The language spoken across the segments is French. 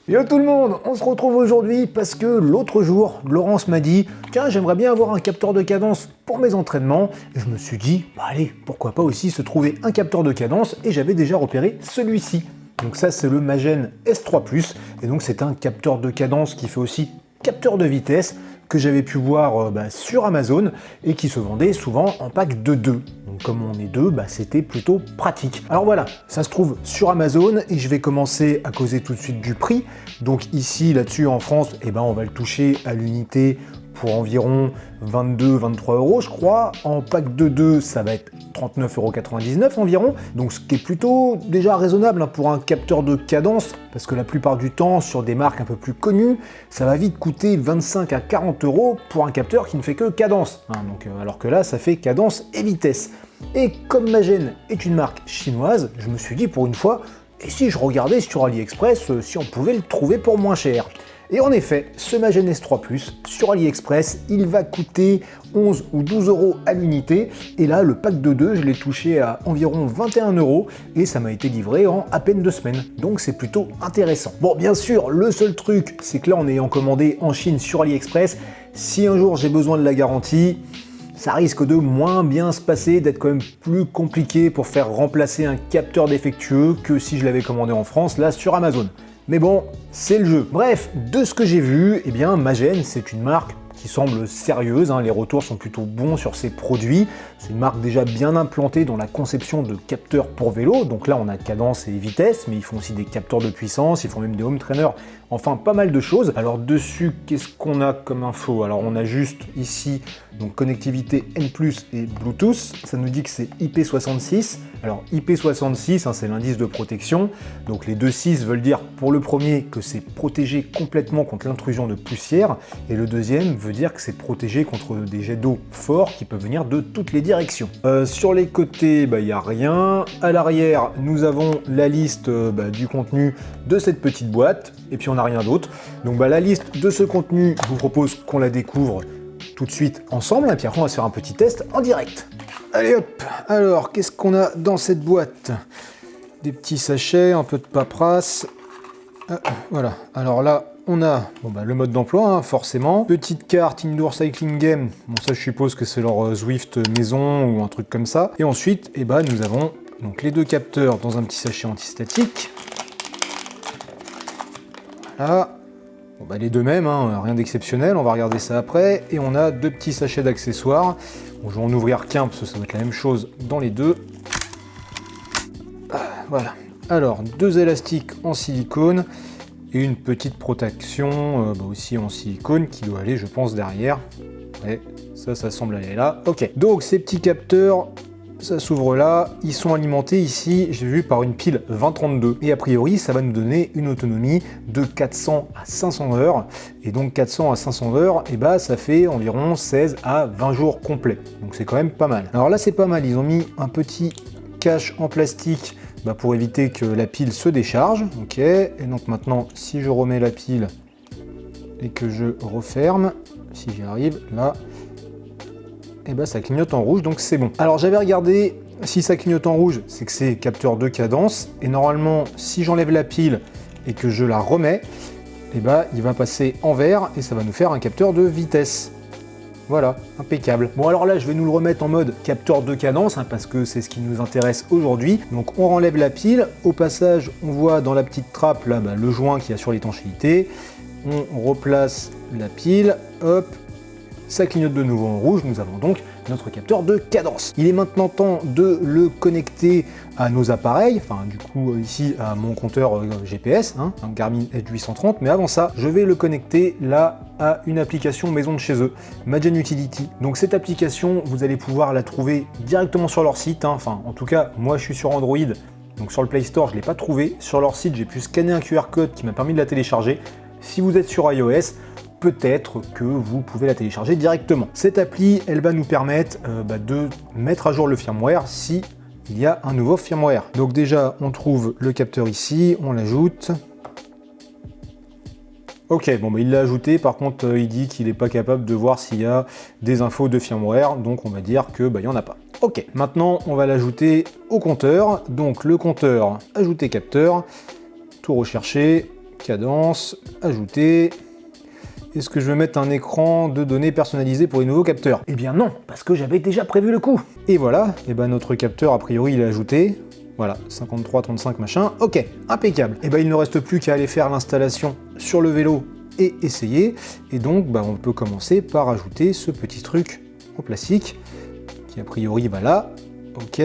Yo tout le monde, on se retrouve aujourd'hui parce que l'autre jour, Laurence m'a dit « Tiens, j'aimerais bien avoir un capteur de cadence pour mes entraînements ». Et je me suis dit « Bah allez, pourquoi pas aussi se trouver un capteur de cadence » et j'avais déjà repéré celui-ci. Donc ça c'est le Magen S3+, et donc c'est un capteur de cadence qui fait aussi capteur de vitesse que j'avais pu voir sur Amazon et qui se vendait souvent en pack de 2. Donc comme on est deux, c'était plutôt pratique. Alors voilà, ça se trouve sur Amazon et je vais commencer à causer tout de suite du prix. Donc ici, là-dessus en France, on va le toucher à l'unité pour environ 22-23 euros je crois. En pack de 2, ça va être 39,99 € environ. Donc ce qui est plutôt déjà raisonnable pour un capteur de cadence, parce que la plupart du temps, sur des marques un peu plus connues, ça va vite coûter 25 à 40 € pour un capteur qui ne fait que cadence. Alors que là, ça fait cadence et vitesse. Et comme Magen est une marque chinoise, je me suis dit pour une fois, et si je regardais sur AliExpress si on pouvait le trouver pour moins cher. Et en effet, ce Magen S3+, sur AliExpress, il va coûter 11 ou 12 € à l'unité. Et là, le pack de 2, je l'ai touché à environ 21 € et ça m'a été livré en à peine 2 semaines. Donc c'est plutôt intéressant. Bon, bien sûr, le seul truc, c'est que là, en ayant commandé en Chine sur AliExpress, si un jour j'ai besoin de la garantie, ça risque de moins bien se passer, d'être quand même plus compliqué pour faire remplacer un capteur défectueux que si je l'avais commandé en France, là, sur Amazon. Mais bon, c'est le jeu. Bref, de ce que j'ai vu, Magen, c'est une marque qui semble sérieuse, les retours sont plutôt bons sur ses produits. C'est une marque déjà bien implantée dans la conception de capteurs pour vélo. Donc là, on a cadence et vitesse, mais ils font aussi des capteurs de puissance, ils font même des home trainers, enfin pas mal de choses. Alors dessus, qu'est-ce qu'on a comme info? Alors on a juste ici, donc connectivité N+, et Bluetooth. Ça nous dit que c'est IP66. Alors IP66, c'est l'indice de protection. Donc les deux 6 veulent dire pour le premier que c'est protégé complètement contre l'intrusion de poussière, et le deuxième veut dire que c'est protégé contre des jets d'eau forts qui peuvent venir de toutes les directions. Sur les côtés, il n'y a rien. À l'arrière, nous avons la liste du contenu de cette petite boîte, et puis on n'a rien d'autre. Donc la liste de ce contenu, je vous propose qu'on la découvre tout de suite ensemble, et puis après on va se faire un petit test en direct. Allez hop, alors qu'est-ce qu'on a dans cette boîte? Des petits sachets, un peu de paperasse. Voilà, alors là on a le mode d'emploi, forcément. Petite carte Indoor Cycling Game, bon ça je suppose que c'est leur Zwift maison ou un truc comme ça. Et ensuite, nous avons donc les deux capteurs dans un petit sachet antistatique. Voilà. Les deux mêmes, rien d'exceptionnel, on va regarder ça après. Et on a deux petits sachets d'accessoires. Bon, je vais en ouvrir qu'un parce que ça va être la même chose dans les deux. Voilà. Alors, deux élastiques en silicone et une petite protection aussi en silicone qui doit aller, je pense, derrière. Ouais, ça semble aller là. Ok. Donc, ces petits capteurs, ça s'ouvre là, ils sont alimentés ici, j'ai vu, par une pile 2032. Et a priori, ça va nous donner une autonomie de 400 à 500 heures. Et donc 400 à 500 heures, ça fait environ 16 à 20 jours complets. Donc c'est quand même pas mal. Alors là, c'est pas mal, ils ont mis un petit cache en plastique pour éviter que la pile se décharge. Ok, et donc maintenant, si je remets la pile et que je referme, si j'y arrive, là, ça clignote en rouge, donc c'est bon. Alors j'avais regardé, si ça clignote en rouge, c'est que c'est capteur de cadence, et normalement, si j'enlève la pile et que je la remets, il va passer en vert, et ça va nous faire un capteur de vitesse. Voilà, impeccable. Bon alors là, je vais nous le remettre en mode capteur de cadence, parce que c'est ce qui nous intéresse aujourd'hui. Donc on enlève la pile, au passage, on voit dans la petite trappe, là, le joint qui assure l'étanchéité. On replace la pile, hop, ça clignote de nouveau en rouge, nous avons donc notre capteur de cadence. Il est maintenant temps de le connecter à nos appareils, du coup ici à mon compteur GPS, un Garmin Edge 830, mais avant ça, je vais le connecter là à une application maison de chez eux, Magen Utility. Donc cette application, vous allez pouvoir la trouver directement sur leur site, en tout cas, moi je suis sur Android, donc sur le Play Store, je ne l'ai pas trouvé. Sur leur site, j'ai pu scanner un QR code qui m'a permis de la télécharger. Si vous êtes sur iOS, peut-être que vous pouvez la télécharger directement. Cette appli, elle va nous permettre de mettre à jour le firmware si il y a un nouveau firmware. Donc déjà, on trouve le capteur ici, on l'ajoute. Ok, il l'a ajouté, par contre, il dit qu'il n'est pas capable de voir s'il y a des infos de firmware, donc on va dire que il n'y en a pas. Ok, maintenant, on va l'ajouter au compteur. Donc le compteur, ajouter capteur, tout rechercher, cadence, ajouter. Est-ce que je vais mettre un écran de données personnalisé pour les nouveaux capteurs? Eh bien non, parce que j'avais déjà prévu le coup. Et voilà, et ben notre capteur a priori il est ajouté. Voilà, 53, 35 machin, ok, impeccable. Et ben il ne reste plus qu'à aller faire l'installation sur le vélo et essayer. Et donc on peut commencer par ajouter ce petit truc en plastique qui a priori va là, ok.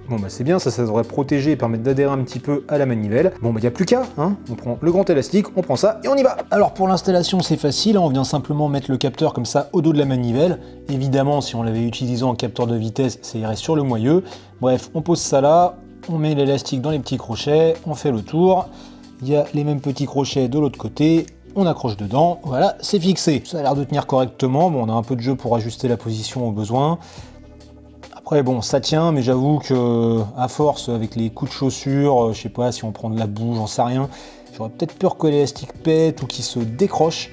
Bon c'est bien, ça devrait protéger et permettre d'adhérer un petit peu à la manivelle. Bon il n'y a plus qu'à, hein, on prend le grand élastique, on prend ça et on y va. Alors pour l'installation c'est facile, hein, on vient simplement mettre le capteur comme ça au dos de la manivelle. Évidemment si on l'avait utilisé en capteur de vitesse, ça irait sur le moyeu. Bref, on pose ça là, on met l'élastique dans les petits crochets, on fait le tour. Il y a les mêmes petits crochets de l'autre côté, on accroche dedans, voilà, c'est fixé. Ça a l'air de tenir correctement, bon on a un peu de jeu pour ajuster la position au besoin. Après bon, ça tient, mais j'avoue que à force, avec les coups de chaussure, je sais pas si on prend de la boue, j'en sais rien, j'aurais peut-être peur que l'élastique pète ou qu'il se décroche.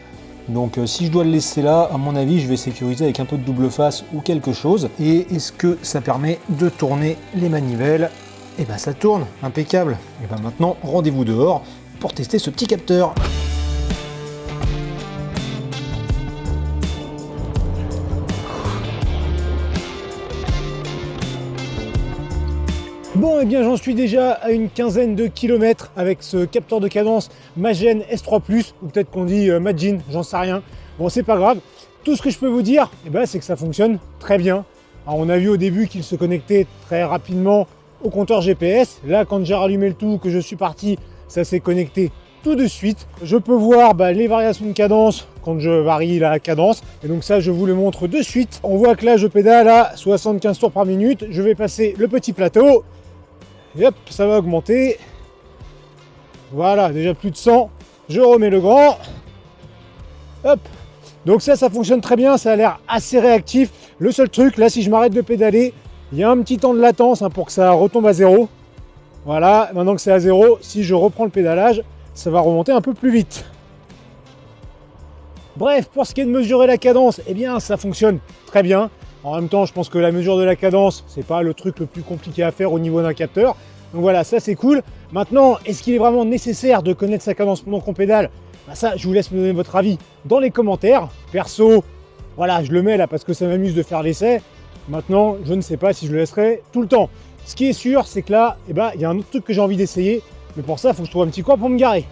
Donc si je dois le laisser là, à mon avis, je vais sécuriser avec un peu de double face ou quelque chose. Et est-ce que ça permet de tourner les manivelles? Et ben ça tourne, impeccable. Et ben maintenant, rendez-vous dehors pour tester ce petit capteur. Bon, et bien j'en suis déjà à une quinzaine de kilomètres avec ce capteur de cadence Magen S3+, ou peut-être qu'on dit Magin, j'en sais rien. Bon, c'est pas grave. Tout ce que je peux vous dire, c'est que ça fonctionne très bien. Alors, on a vu au début qu'il se connectait très rapidement au compteur GPS. Là, quand j'ai rallumé le tout, que je suis parti, ça s'est connecté tout de suite. Je peux voir les variations de cadence quand je varie la cadence. Et donc ça, je vous le montre de suite. On voit que là, je pédale à 75 tours par minute. Je vais passer le petit plateau. Et hop, ça va augmenter. Voilà, déjà plus de 100. Je remets le grand. Hop. Donc ça fonctionne très bien. Ça a l'air assez réactif. Le seul truc, là, si je m'arrête de pédaler, il y a un petit temps de latence pour que ça retombe à zéro. Voilà, maintenant que c'est à zéro, si je reprends le pédalage, ça va remonter un peu plus vite. Bref, pour ce qui est de mesurer la cadence, ça fonctionne très bien. En même temps, je pense que la mesure de la cadence, c'est pas le truc le plus compliqué à faire au niveau d'un capteur. Donc voilà, ça c'est cool. Maintenant, est-ce qu'il est vraiment nécessaire de connaître sa cadence pendant qu'on pédale? Ça, je vous laisse me donner votre avis dans les commentaires. Perso, voilà, je le mets là parce que ça m'amuse de faire l'essai. Maintenant, je ne sais pas si je le laisserai tout le temps. Ce qui est sûr, c'est que là, il y a un autre truc que j'ai envie d'essayer. Mais pour ça, il faut que je trouve un petit coin pour me garer.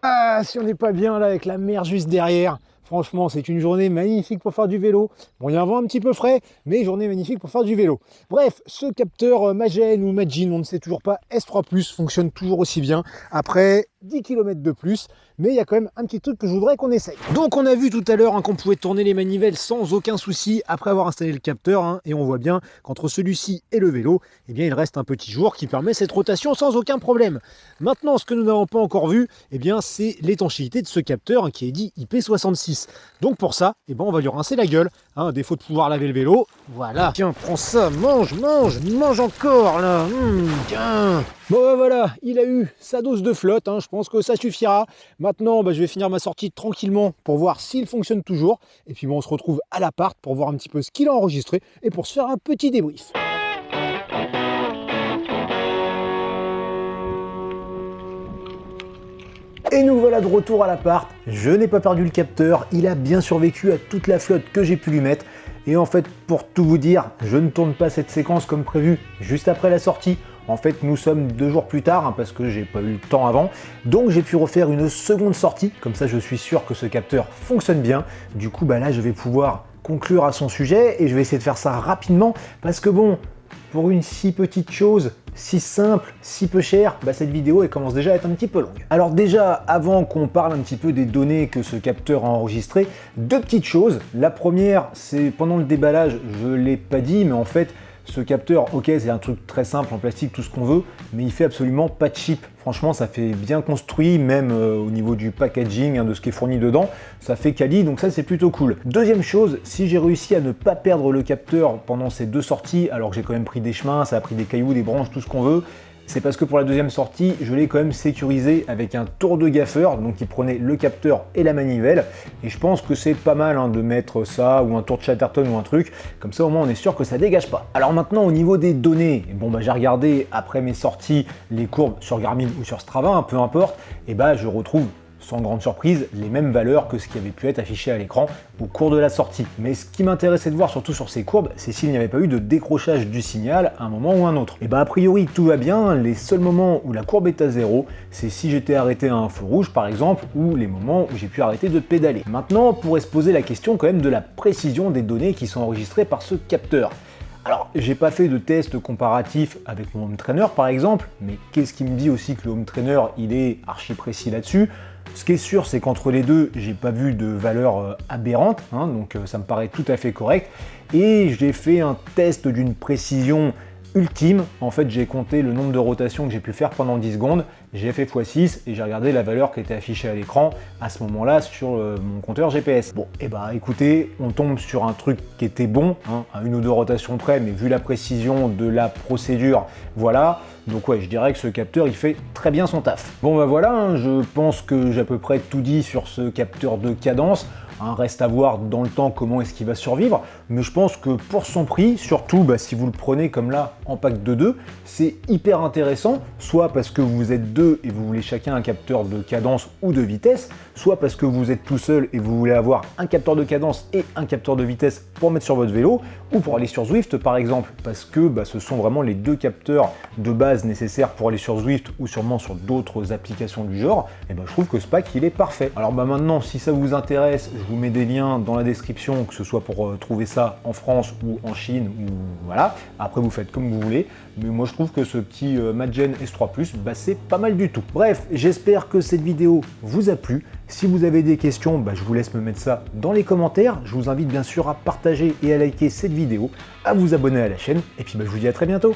Ah, si on n'est pas bien là avec la mer juste derrière. Franchement, c'est une journée magnifique pour faire du vélo. Bon, il y a un vent un petit peu frais, mais journée magnifique pour faire du vélo. Bref, ce capteur Magen ou Magin, on ne sait toujours pas, S3+, fonctionne toujours aussi bien. Après 10 km de plus, mais il y a quand même un petit truc que je voudrais qu'on essaye. Donc on a vu tout à l'heure qu'on pouvait tourner les manivelles sans aucun souci après avoir installé le capteur, et on voit bien qu'entre celui-ci et le vélo, il reste un petit jour qui permet cette rotation sans aucun problème. Maintenant, ce que nous n'avons pas encore vu, c'est l'étanchéité de ce capteur qui est dit IP66. Donc pour ça, on va lui rincer la gueule, à défaut de pouvoir laver le vélo. Voilà. Tiens, prends ça, mange encore là. Tiens. Bon voilà, il a eu sa dose de flotte, je pense que ça suffira. Maintenant, je vais finir ma sortie tranquillement pour voir s'il fonctionne toujours. Et puis on se retrouve à l'appart pour voir un petit peu ce qu'il a enregistré et pour se faire un petit débrief. Et nous voilà de retour à l'appart. Je n'ai pas perdu le capteur, il a bien survécu à toute la flotte que j'ai pu lui mettre. Et en fait, pour tout vous dire, je ne tourne pas cette séquence comme prévu juste après la sortie. En fait, nous sommes 2 jours plus tard, parce que j'ai pas eu le temps avant. Donc j'ai pu refaire une seconde sortie, comme ça je suis sûr que ce capteur fonctionne bien. Du coup, là je vais pouvoir conclure à son sujet et je vais essayer de faire ça rapidement, parce que bon, pour une si petite chose, si simple, si peu chère, cette vidéo elle commence déjà à être un petit peu longue. Alors déjà, avant qu'on parle un petit peu des données que ce capteur a enregistrées, 2 petites choses. La première, c'est pendant le déballage, je ne l'ai pas dit, mais en fait, ce capteur, ok, c'est un truc très simple en plastique, tout ce qu'on veut, mais il fait absolument pas de chip. Franchement, ça fait bien construit, même au niveau du packaging, de ce qui est fourni dedans, ça fait quali, donc ça c'est plutôt cool. Deuxième chose, si j'ai réussi à ne pas perdre le capteur pendant ces 2 sorties, alors que j'ai quand même pris des chemins, ça a pris des cailloux, des branches, tout ce qu'on veut, C'est parce que pour la deuxième sortie, je l'ai quand même sécurisé avec un tour de gaffeur, donc qui prenait le capteur et la manivelle. Et je pense que c'est pas mal hein, de mettre ça, ou un tour de Chatterton ou un truc, comme ça au moins on est sûr que ça dégage pas. Alors maintenant au niveau des données, bon bah j'ai regardé après mes sorties les courbes sur Garmin ou sur Strava, hein, peu importe, et bah je retrouve sans grande surprise, les mêmes valeurs que ce qui avait pu être affiché à l'écran au cours de la sortie. Mais ce qui m'intéressait de voir surtout sur ces courbes, c'est s'il n'y avait pas eu de décrochage du signal à un moment ou un autre. Et bah a priori tout va bien, les seuls moments où la courbe est à zéro, c'est si j'étais arrêté à un feu rouge par exemple, ou les moments où j'ai pu arrêter de pédaler. Maintenant, on pourrait se poser la question quand même de la précision des données qui sont enregistrées par ce capteur. Alors, j'ai pas fait de test comparatif avec mon home trainer par exemple, mais qu'est-ce qui me dit aussi que le home trainer il est archi précis là-dessus? Ce qui est sûr, c'est qu'entre les deux, j'ai pas vu de valeur aberrante, hein, donc ça me paraît tout à fait correct. Et j'ai fait un test d'une précision ultime. En fait, j'ai compté le nombre de rotations que j'ai pu faire pendant 10 secondes, j'ai fait x6 et j'ai regardé la valeur qui était affichée à l'écran à ce moment-là sur mon compteur GPS. Bon, et bah écoutez, on tombe sur un truc qui était bon, hein, à une ou deux rotations près, mais vu la précision de la procédure, voilà. Donc ouais, je dirais que ce capteur, il fait très bien son taf. Bon bah voilà, hein, je pense que j'ai à peu près tout dit sur ce capteur de cadence. Hein, reste à voir dans le temps comment est-ce qu'il va survivre, mais je pense que pour son prix, surtout bah, si vous le prenez comme là en pack de 2, c'est hyper intéressant, soit parce que vous êtes deux et vous voulez chacun un capteur de cadence ou de vitesse, soit parce que vous êtes tout seul et vous voulez avoir un capteur de cadence et un capteur de vitesse pour mettre sur votre vélo, ou pour aller sur Zwift par exemple, parce que bah, ce sont vraiment les deux capteurs de base nécessaires pour aller sur Zwift ou sûrement sur d'autres applications du genre, et bah, je trouve que ce pack il est parfait. Alors bah, maintenant, si ça vous intéresse, je vous mets des liens dans la description, que ce soit pour trouver ça en France ou en Chine, ou voilà. Après vous faites comme vous voulez, mais moi je trouve que ce petit Madgen S3 Plus, bah, c'est pas mal du tout. Bref, j'espère que cette vidéo vous a plu. Si vous avez des questions, bah, je vous laisse me mettre ça dans les commentaires. Je vous invite bien sûr à partager et à liker cette vidéo, à vous abonner à la chaîne, et puis bah, je vous dis à très bientôt.